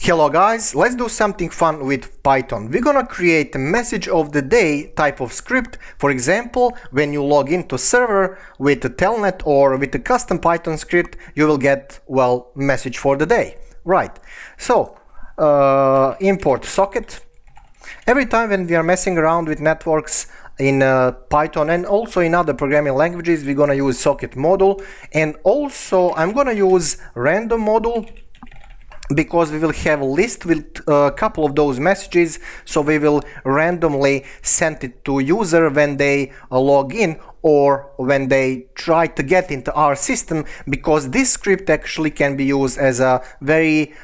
Hello guys, let's do something fun with Python. We're gonna create a message of the day type of script. For example, when you log into server with a telnet or with a custom Python script, you will get, well, message for the day. Right. So, import socket. Every time when we are messing around with networks in Python and also in other programming languages, we're gonna use socket module. And also, I'm gonna use random module, because we will have a list with a couple of those messages, so we will randomly send it to user when they log in or when they try to get into our system, because this script actually can be used as a very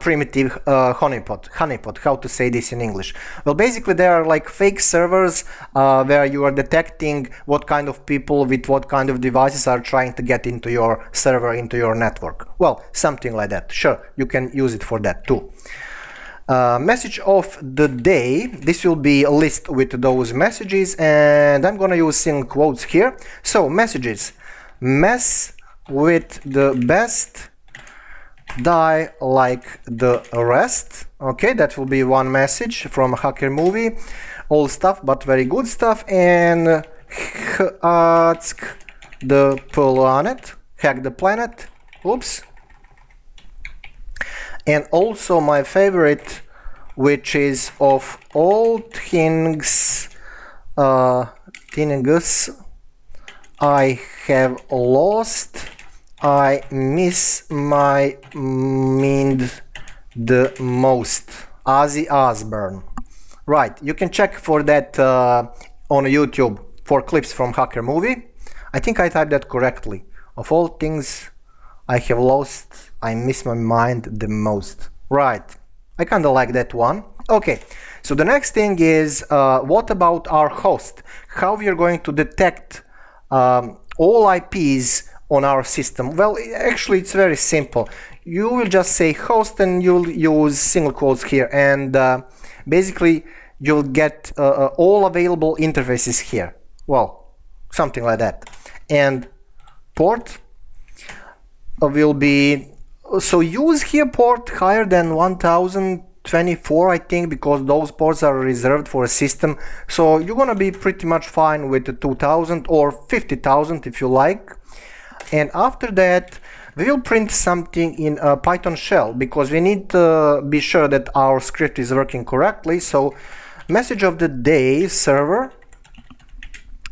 primitive honeypot. How to say this in English? Well, basically there are like fake servers where you are detecting what kind of people with what kind of devices are trying to get into your server, into your network. Well, something like that. Sure, you can use it for that too. Message of the day, this will be a list with those messages, and I'm gonna use single quotes here. So messages: mess with the best, die like the rest. Okay, that will be one message from a hacker movie. Old stuff, but very good stuff. And hack the planet. Oops. And also my favorite, which is of all things I have lost, I miss my mind the most. Ozzy Osbourne. Right, you can check for that on YouTube for clips from hacker movie. I think I typed that correctly. Of all things I have lost, I miss my mind the most. Right, I kind of like that one. Okay, so the next thing is, what about our host? How we are going to detect all IPs on our system? Well, actually it's very simple. You will just say host and you'll use single quotes here, and basically you'll get all available interfaces here. Well, something like that. And port will be, so use here port higher than 1024, I think, because those ports are reserved for a system. So you're gonna be pretty much fine with the 2000 or 50,000 if you like. And after that, we will print something in a Python shell, because we need to be sure that our script is working correctly. So message of the day, server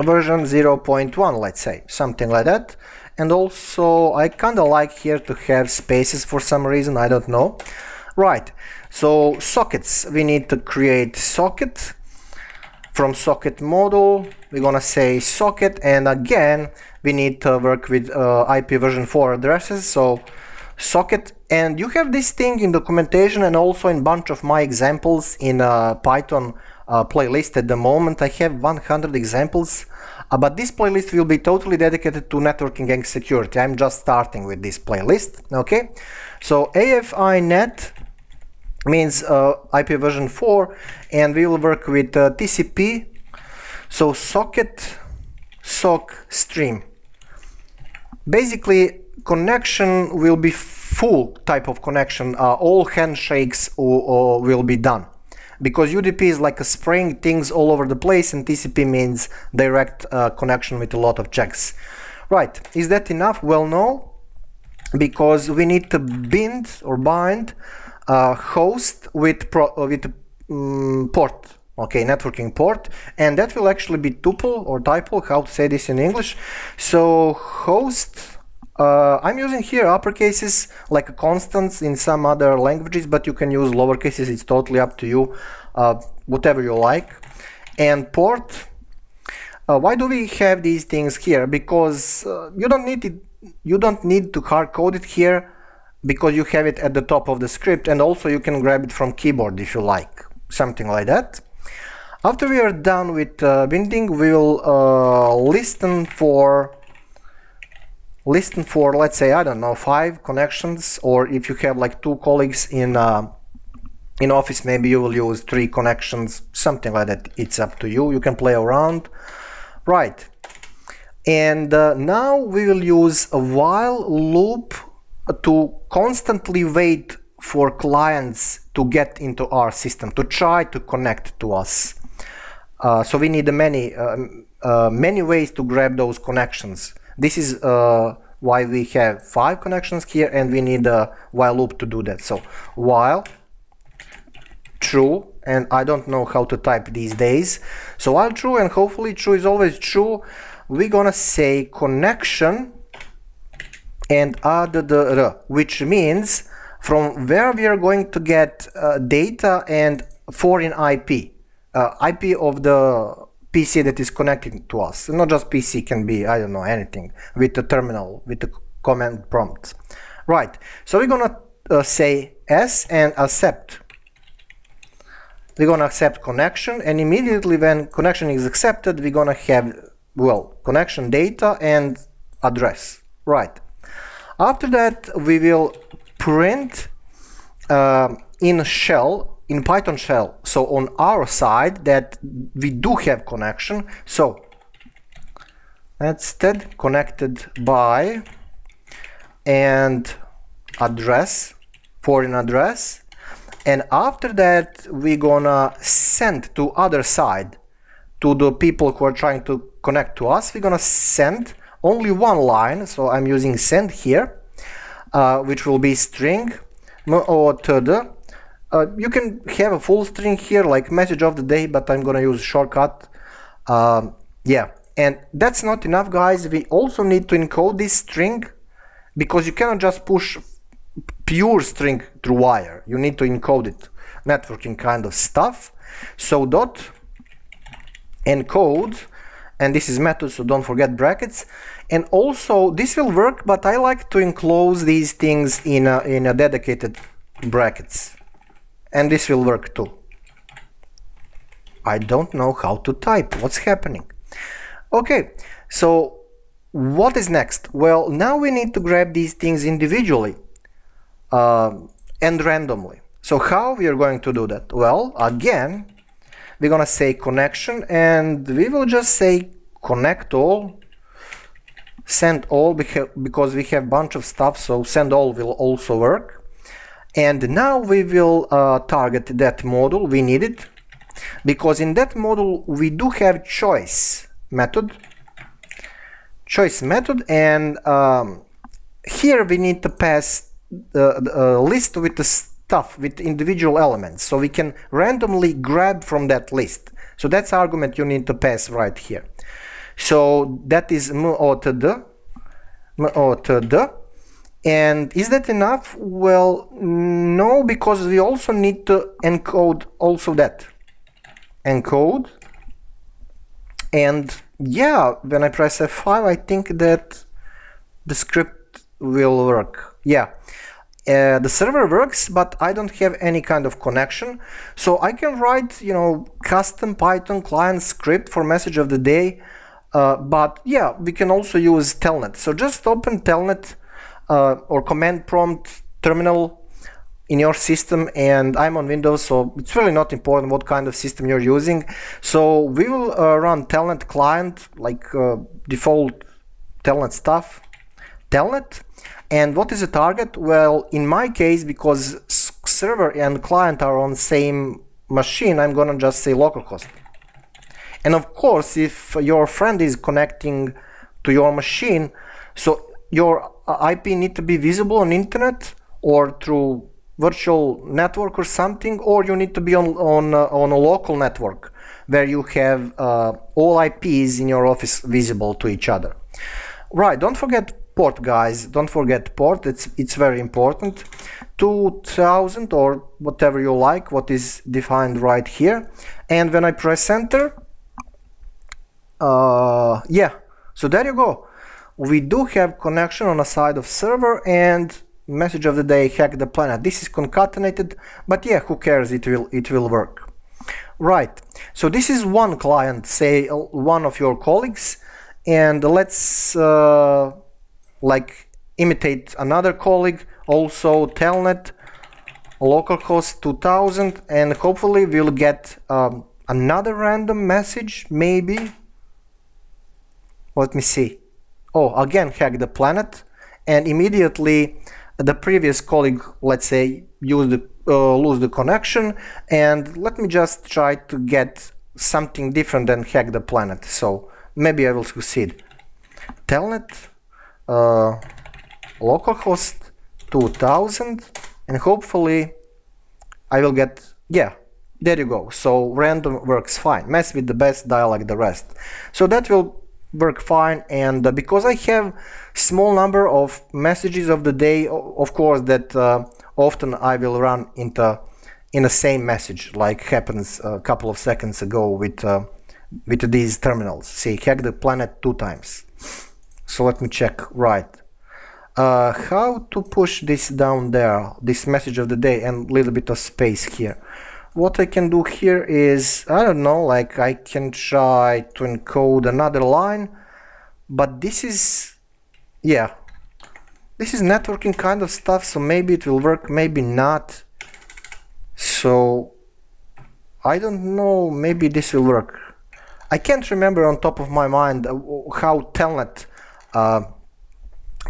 version 0.1, let's say, something like that. And also I kind of like here to have spaces for some reason, I don't know. Right, so sockets, we need to create socket. From socket module we're gonna say socket, and again we need to work with IP version 4 addresses, so socket. And you have this thing in documentation and also in bunch of my examples in Python playlist. At the moment I have 100 examples, but this playlist will be totally dedicated to networking and security. I'm just starting with this playlist. Okay, so AFI net means IP version 4, and we will work with TCP, so socket sock stream. Basically connection will be full type of connection, all handshakes will be done, because UDP is like a spraying things all over the place, and TCP means direct connection with a lot of checks. Right, is that enough? Well, no, because we need to bind host with port, okay, networking port, and that will actually be tuple or tuple, how to say this in English. So host, I'm using here uppercases like a constants in some other languages, but you can use lower cases, it's totally up to you, whatever you like. And port, why do we have these things here? Because you don't need to hard code it here, because you have it at the top of the script, and also you can grab it from keyboard if you like, something like that. After we are done with binding, we will listen for, let's say, I don't know, 5 connections, or if you have like 2 colleagues in office, maybe you will use 3 connections, something like that. It's up to you, you can play around. Right, and now we will use a while loop to constantly wait for clients to get into our system, to try to connect to us. So we need many ways to grab those connections. This is why we have 5 connections here, and we need a while loop to do that. So while true, and I don't know how to type these days, so while true, and hopefully true is always true, we're gonna say connection and add the r, which means from where we are going to get data and foreign IP, IP of the PC that is connected to us. Not just PC, can be, I don't know, anything with the terminal, with the command prompt. Right, so we're gonna say S and accept. We're gonna accept connection, and immediately when connection is accepted, we're gonna have, well, connection data and address. Right. After that, we will print in shell, in Python shell, so on our side that we do have connection. So instead connected by and address, foreign address, and after that we're gonna send to other side, to the people who are trying to connect to us. We're gonna send only one line, so I'm using send here, which will be string method. You can have a full string here, like message of the day, but I'm gonna use shortcut. Yeah, and that's not enough, guys. We also need to encode this string, because you cannot just push pure string through wire. You need to encode it, networking kind of stuff. So dot encode, and this is method, so don't forget brackets. And also this will work, but I like to enclose these things in a dedicated brackets, and this will work too. I don't know how to type. What's happening? Okay, so what is next? Well, now we need to grab these things individually and randomly. So how we are going to do that? Well, again, we're gonna say connection, and we will just say connect all, send all, because we have a bunch of stuff, so send all will also work. And now we will target that module. We need it because in that module we do have choice method, and here we need to pass the list with the stuff, with individual elements, so we can randomly grab from that list. So that's argument you need to pass right here. So that is method, and is that enough? Well, no, because we also need to encode also that. Encode, and yeah, when I press F5, I think that the script will work. Yeah. The server works, but I don't have any kind of connection, so I can write, custom Python client script for message of the day. But yeah, we can also use telnet. So just open telnet or command prompt terminal in your system, and I'm on Windows, so it's really not important what kind of system you're using. So we will run telnet client, like default telnet stuff, telnet. And what is the target? Well, in my case, because server and client are on same machine, I'm gonna just say localhost. And of course, if your friend is connecting to your machine, so your IP need to be visible on internet or through virtual network or something, or you need to be on a local network where you have all IPs in your office visible to each other. Right, don't forget port, guys, don't forget port, it's very important. 2000 or whatever you like, what is defined right here. And when I press enter, yeah, so there you go. We do have connection on the side of server, and message of the day, hack the planet. This is concatenated, but yeah, who cares, it will work. Right, so this is one client, say one of your colleagues, and let's like imitate another colleague, also telnet localhost 2000, and hopefully we'll get another random message, maybe. Let me see. Oh, again, hack the planet, and immediately the previous colleague, let's say, lose the connection, and let me just try to get something different than hack the planet. So maybe I will succeed. Telnet localhost 2000, and hopefully I will get, yeah, there you go. So random works fine. Mess with the best, dial like the rest. So that will work fine, and because I have small number of messages of the day, of course, that often I will run in the same message, like happens a couple of seconds ago with these terminals. See, hack the planet 2 times. So let me check. Right. How to push this down there, this message of the day, and a little bit of space here. What I can do here is, I don't know, like I can try to encode another line, but this is, yeah, this is networking kind of stuff, so maybe it will work, maybe not. So I don't know, maybe this will work. I can't remember on top of my mind how Telnet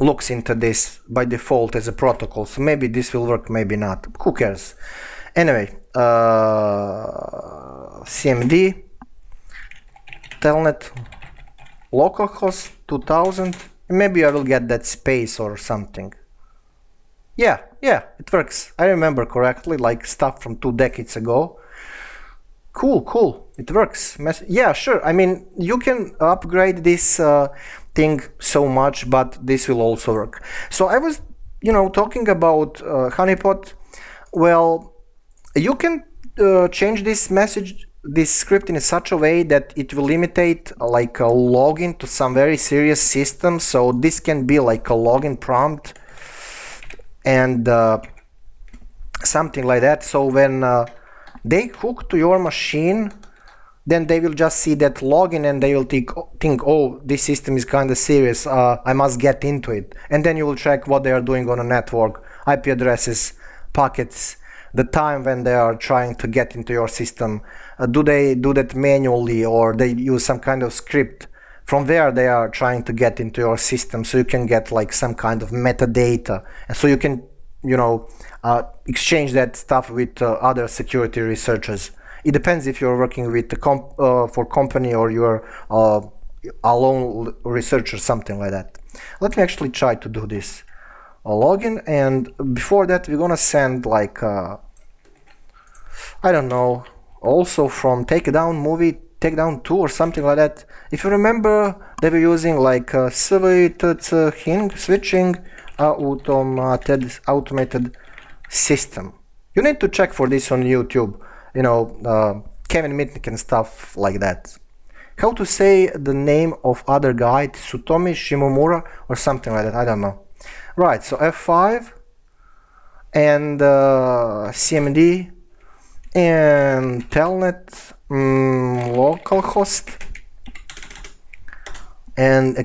looks into this by default as a protocol, so maybe this will work, maybe not. Who cares? Anyway, CMD Telnet localhost 2000. Maybe I will get that space or something. Yeah, it works. I remember correctly, like stuff from 2 decades ago. Cool, it works. Yeah, sure. I mean, you can upgrade this thing so much, but this will also work. So I was, talking about Honeypot. Well, you can change this script in such a way that it will imitate like a login to some very serious system. So this can be like a login prompt and something like that. So when they hook to your machine, then they will just see that login and they will think, oh, this system is kind of serious, I must get into it. And then you will check what they are doing on a network, IP addresses, packets, the time when they are trying to get into your system. Do they do that manually, or they use some kind of script? From there they are trying to get into your system, so you can get like some kind of metadata, and so you can exchange that stuff with other security researchers. It depends if you're working with for company or you're a lone researcher, something like that. Let me actually try to do this. A login, and before that we're gonna send like I don't know, also from Takedown 2 or something like that. If you remember, they were using like switching automated system. You need to check for this on YouTube, Kevin Mitnick and stuff like that. How to say the name of other guy, Tsutomi Shimomura or something like that, I don't know. Right, so F5 and CMD and Telnet localhost and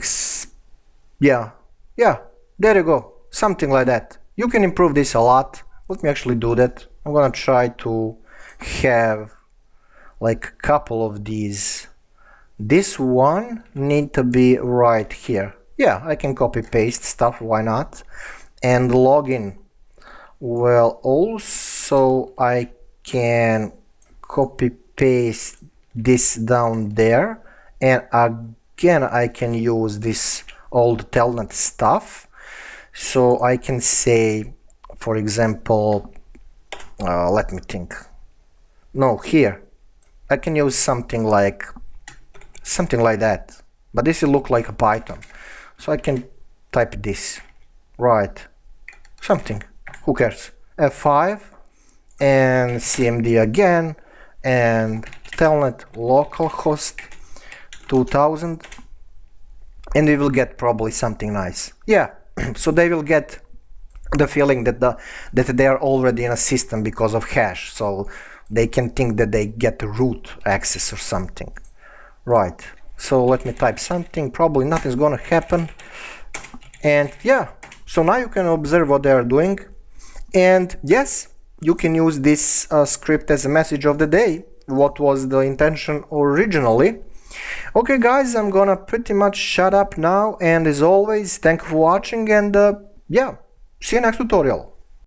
there you go, something like that. You can improve this a lot. Let me actually do that. I'm gonna try to have like a couple of these. This one need to be right here. Yeah, I can copy paste stuff, why not? And login. Well, also I can copy paste this down there, and again I can use this old Telnet stuff. So I can say, for example, let me think. No, here I can use something like that, but this will look like a Python. So I can type this, right? Something. Who cares? F5 and CMD again and Telnet localhost 2000, and we will get probably something nice. Yeah. So they will get the feeling that they are already in a system because of hash, so they can think that they get the root access or something. Right, so let me type something, probably nothing's gonna happen. And yeah, so now you can observe what they are doing, and yes, you can use this script as a message of the day, what was the intention originally. Okay guys, I'm gonna pretty much shut up now, and as always, thank you for watching, and yeah, See you next tutorial.